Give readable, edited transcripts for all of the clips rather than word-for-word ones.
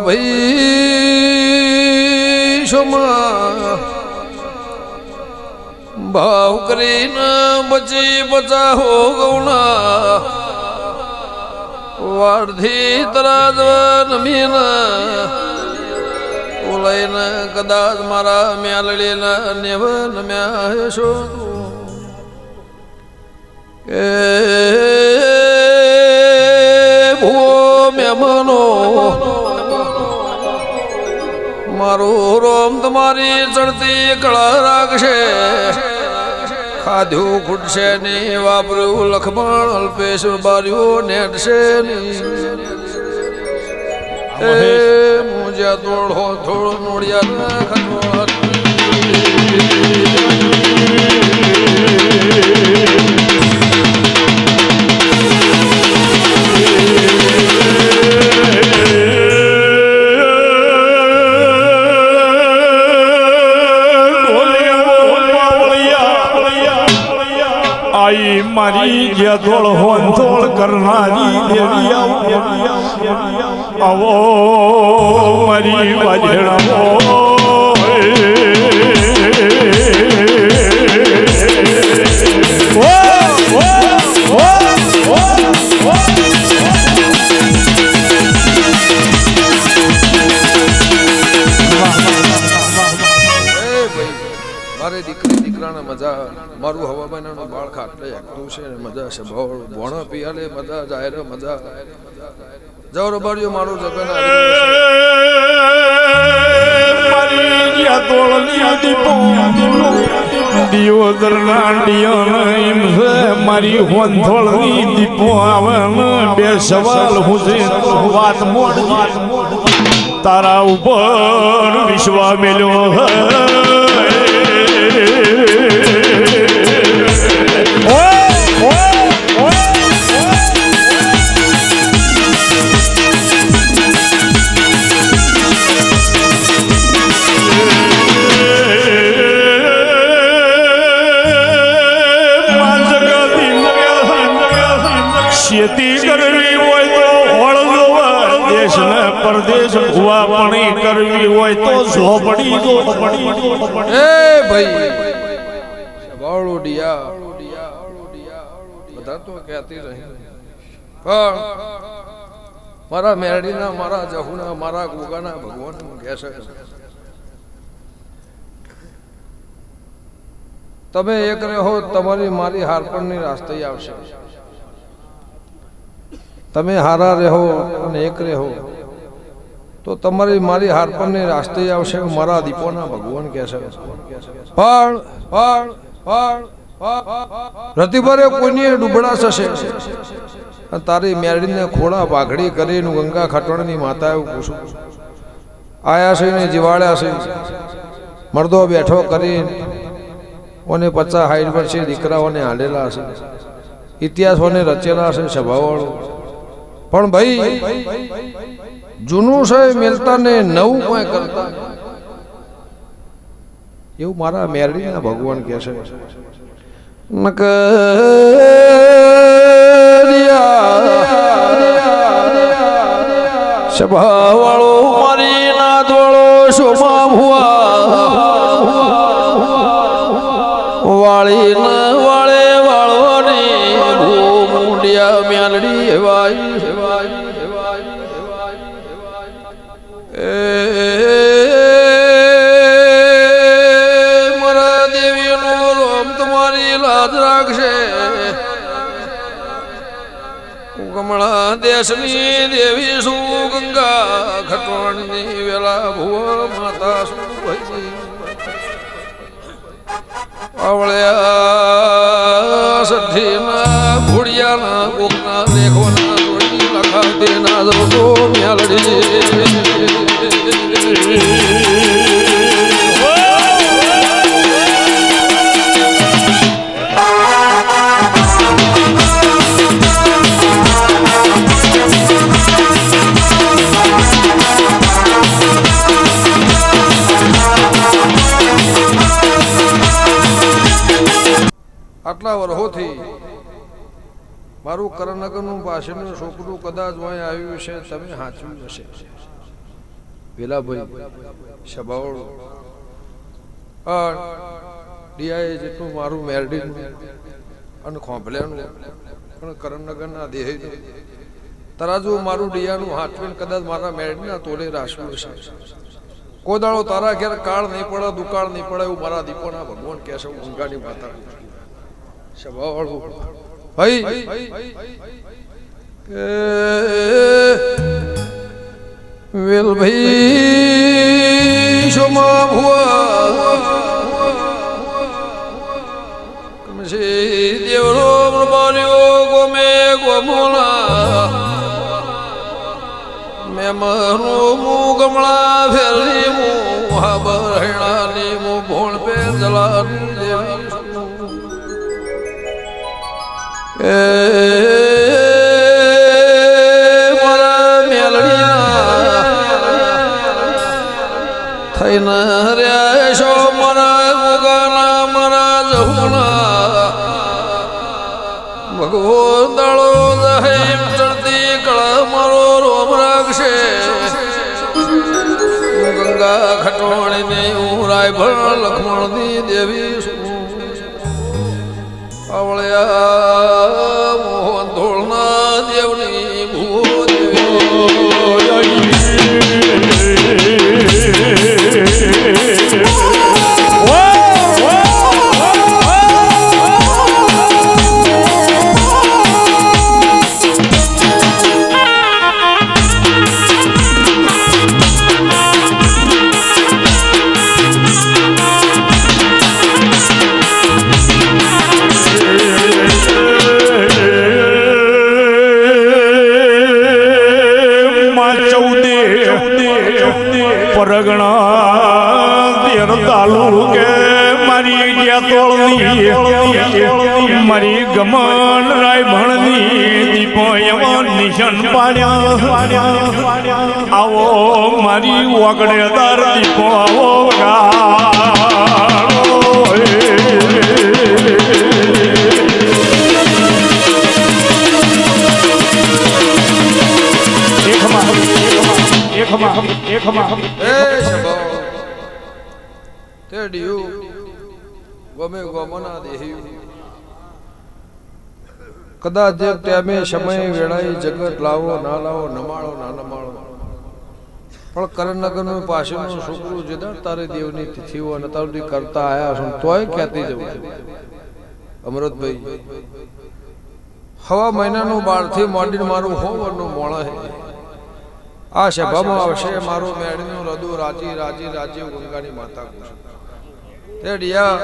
ભાઈ સોમા ભાવ કરીને બચી બચાવો ગૌણા વારથી તરાજવા નમીના ઓલાઈને કદાચ મારા મ્યાલડીના નેવ નમ્યા છો એ ભૂવો મહેમાનો મારું રોમ તમારી ચડતી કળા રાખશે ખાધું ખૂટશે નહીં વાપર્યું લખમણ અલ્પેશ બાર્યું નેટશે નહીં એ મુજા તોડો થોડો નોડિયા ખતવા મારી જેતોળ હોંતોળ કરનારી દેવી આવો મારી વાજણાઓ મારે દીકરી દીકરાને મજા મારું હવા મહિનાનું બાળ ખાટલે એકતું છે ને મજા છે ભોણા પિયાલે મજા જાય મજા જવર બાળ્યો મારું જગન મારી હોંથોળની દીપો આવે બે સવાલ હું વાત મોડ તારા ઉપર વિશ્વા મેલ્યો ખેતી કરવી હોય તો હળગવા દેશને પરદેશ ભુવાપણી કરવી હોય તો ઝોપડી એ ભાઈ વાળોડિયા બધા તો કહેતી રહી પણ મારા મેરડીના મારા જહુના મારા ગોગાના ભગવાન કહેશે તમે એક રહો તમારી મારી હારપણની રાસ્તે આવશે તમે હારા રહો અને એક રહો તો તમારી મારી હારપણની રાસ્તે આવશે મારા દીપોના ભગવાન કહેશે પણ રતિભરે કોઈની ડૂબડા થશે તારી મેરડીને ખોડા પાઘડી કરીને ગંગા ખટવણની માતા એવું પૂછું આયા છે ને જીવાડ્યા છે મર્દો બેઠો કરીને ઓને 50 હાઈટ પર છે દીકરાઓને હાલેલા છે ઇતિહાસોને રચેલા છે સ્વભાવવાળો પણ ભાઈ જૂનું છે મેલતા ને નવું કોઈ કરતા એવું મારા મેરડીના ભગવાન કહે છે સ્વભાવવાળો મારી નાદ વાળો શોભા ભુવા વાળી ન વાળે વાળવાની મુંડિયા મ્યાલડી હેવાય મારા દેવીનો રોમ તમારી લાજ રાખશે કમળા દેશની દેવી શું ગંગા ખટવણની વેલા ભુવર માતા શું આવળ્યા સઠ્ઠીના ભૂડિયાના કોકના લેખોના તોડી લખાવતી ના દો મ્યાલડી આટલા વર્ષોથી મારું કરનગરનું પાછળનું છોકરું કદાચ વઅહીં આવ્યું છે તમે સાચવ્યું હશે વેલાભાઈ સભાવળ ડીઆઈ જેટલું મારું મેરડીનું અને ખોંભલ્યાનું અને કરમનગરના દેહ તરાજુ મારું ડીયાનું હાથવીને કદાચ મારા મેરડીના તોલે રાશવું હશે. કોઈ દાડો તારા ઘેર કાળ નહીં પડે દુકાળ નહીં પડે એવું મારા દીપોના ભગવાન કહે છે. ગંગાની માતા સભાવાળું ભાઈ વેલ ભાઈ શોમા ભુવા દેવરો પ્રભાલ્યો ગોમે ગોમોલા મેં મારું મું ગમળા ફેરી મું હાબરણાની મું ભોળ પે જલાની દેવી મારા મેલડીના થઈને રહ્યા છો મારા મુગાના મારા જહુના ભગવાન દાળો જાહેર ચડતી કળા મારો રોમ રાખશે. ગંગા ખટોણીની હું રાયભણ લક્ષ્મણની દેવી છું. આવળ્યા મોહન ધોળના દેવની ભૂવો મારી ગમન રાય ભણની દીપો એવા નિશાન પાડ્યા. આવો મારી વાગડેદાર દીપો આવો ગમે ગોમના દેહ્યું કદાચ જે ટાઈમે સમય વેળાએ જગત લાવો ના લાવો નમાળો ના નમાળો પણ કરણનગરનું પાછળનું છોકરું જે તારે દેવની તિથિઓ અને તારું કરતા આયા છો તોય ક્યાંથી જવું છે. અમૃતભાઈ હવા મહિનાનું 12 થી મોડીને મારું હોવરનું મોણા હે આ સભામાં આવશે મારું મેળીનું રદુ રાજી રાજી રાજીવ ગંગાની માતા તે ડિયા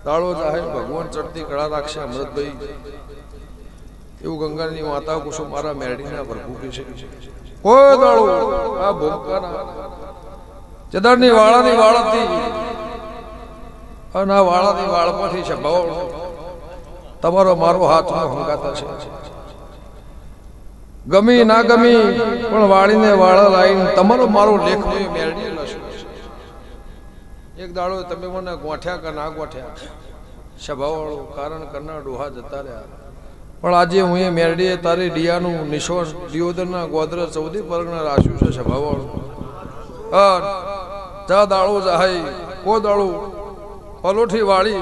દાળો જાહેર ભગવાન ચડતી કળા રાખશે. અમૃતભાઈ એવું ગંગાની માતા કુસુમ મારા મેરડીના ભરભૂકી છે. કોઈ દાળો આ ભૂમકાના જદારની વાળાની વાળાથી અને આ વાળાની વાળમાંથી છે ભાવ તમારો મારો હાથનો હંગાતા છે. ગમી ના ગમી પણ વાળીને વાળા લાવીને તમારો મારો લેખ મેરડી લશે. એક દાડો તમે મને ગોઠ્યા કે ના ગોઠ્યા સભાવાળો કારણ કરનાર ડોહા જતા રહ્યા પણ આજે હું એ મેરડીએ તારી ડિયાનું નિશોર દિયોદરના ગોદર 14 પરગણા રાખ્યું છે. સભાવાળો જા દાડો જાહાઈ કો દાડો પલોઠી વાળી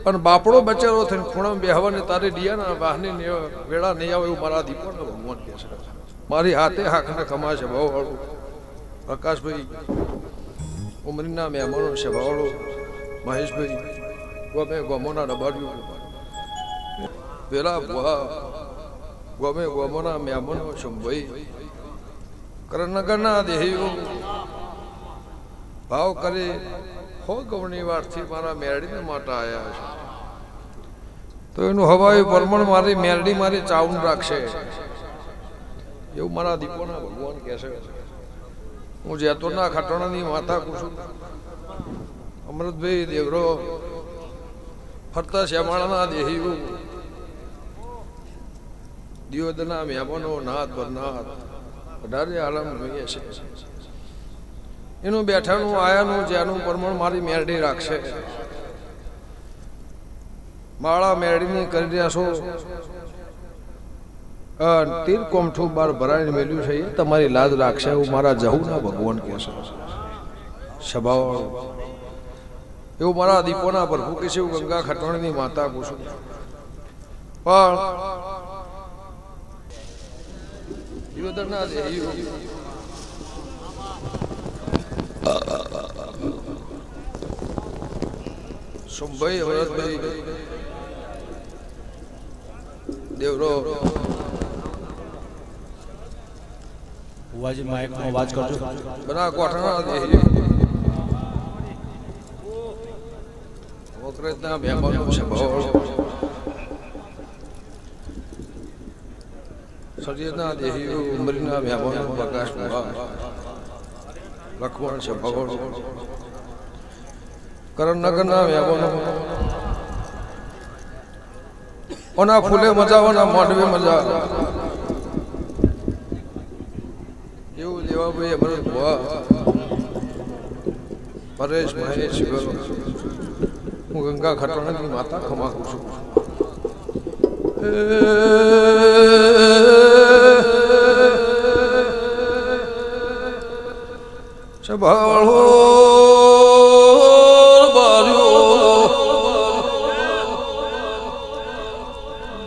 અને બાપડો બચેરો થઈને ખૂણા બેહવાની તારી ડિયાના વાહની વેળા નહીં આવે એવું મારા દીપોના ભગવાન કહે છે. મારી હાથે હાકને કમાશે ભાવવાળું પ્રકાશભાઈ ઉમરીના મહેમાનો સભાવાળો મહેશભાઈ ગમે ગોમોના રબાડ્યું પેલા ગમે ગોમોના મહેમાનો શંભાઈ કરણનગરના દેહીઓ ભાવ કરી હો ગવણી વારથી મારા મેરડીને માટે આવ્યા છે તો એનું હવાયું પરમણ મારી મેરડી મારી ચાવન રાખશે એવું મારા દીપોના ભગવાન કહે છે. હું જેતોના ખટોણાની માતા કુસુમ અમૃતભાઈ દેવરો ફરતા શ્યામાળાના દેહીઓ દિયોદના મહેમાનો નાથ બરનાથ 18 આલમ જોઈએ છે. એનું બેઠાનું આયાનું જેનું પરમણ મારી મેરડી રાખશે. માળા મેરડીની કરી રહ્યા છો તીર કોમઠું બાર ભરાઈને મેલ્યું છે એ તમારી લાજ રાખશે એવું મારા જહુના ભગવાન કહે છે સ્વભાવ એવું મારા દીપોના પ્રભુ કે છે એવું ગંગા ખટવાણીની માતા પૂછું પણ દિયોદરના દેહીઓ સોમભાઈ હવરતભાઈ દેવરો વાજી માઇક નો અવાજ કરજો બના કોઠાના દેહીઓ વક્રતના મહેમાનો છે ભાવ સર્જના દેહીઓ ઉમરીના મહેમાનો પ્રકાશ લખવણ છે ભગવાન કરણનગરના મહેમાનો ઓના ફૂલે મજા ઓના મોઢવે મજા એવું દેવાભાઈ અમર ભુવા પરેશ મહેશ હું ગંગા ખટવાણાની માતા ખમાકું છું સભાળો બાર્યો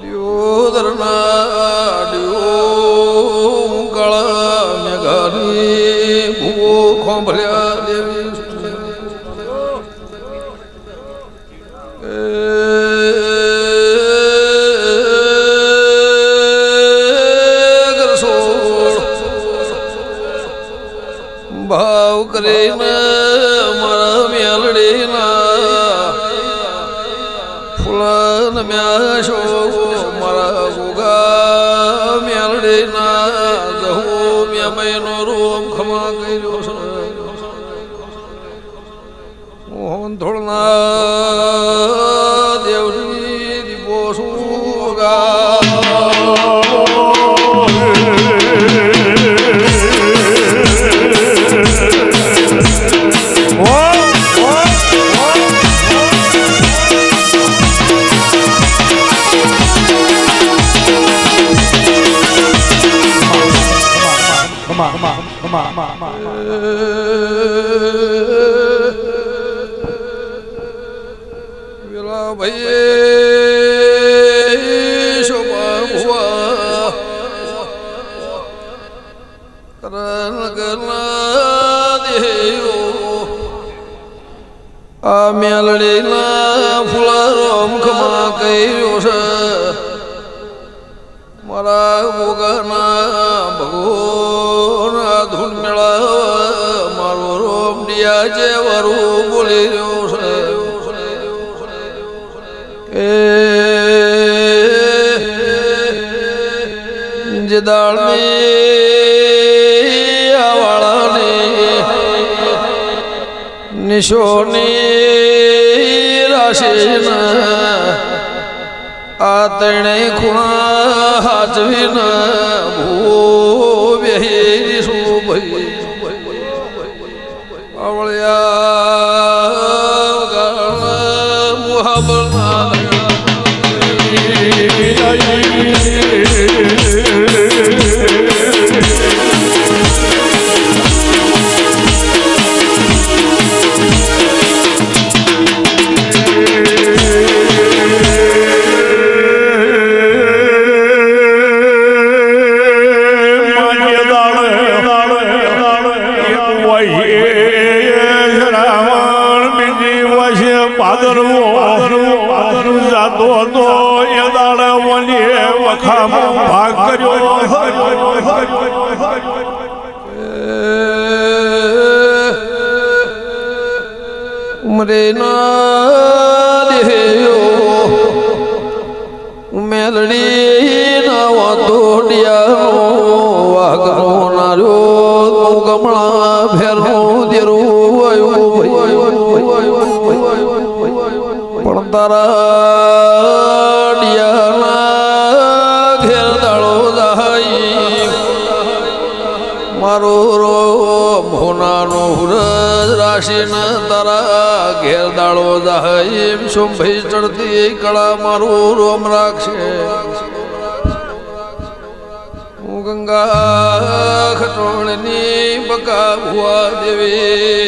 દિયોદરના દિયો ગળા મેઘાની ભૂવો ખોંભળ્યા દેવી ભાવ કરીને મારા મેલડીના ફૂલન મ્યાશો મારા ગોગા મેલડીના જહુ મેમયનો રોમ ખમા કર્યો છે મોહન ધોળના દેવની દીપો સુગા વેલા ભાઈ શોભા ભુવા કરણગરના દેવો આ મેલડીના ફૂલારોમ ખમા કર્યો છે મારા ભોગાના ભગવાન ધૂન મેળાવા મારો રોમ ડિયા જે વરું બોલી રહ્યો છે જે દાળની આવાળાની નિશોની રાશિના આ તણે ખૂણા હાચવીના ભૂ બેહી સુભઈ આવળ્યા ગાળ મુહાબરના જાતો તો એ દાડા વલીએ વખામો ભાગ કર્યો ઉમરે ના દેયો મેલડી ના વાતોડિયાનો વાગરો નાર્યો ગમણા ફેરનો દેરું આયો પણ તારા ડિયાના ઘેર દાળો જાય મારો રો ભોનાનો હુરજ રાશિના તારા ઘેર દાળો જાય સોમભાઈ ચડતી કળા મારું રોમ રાખશે ગંગા ખટોળની બકા ભુવા દેવી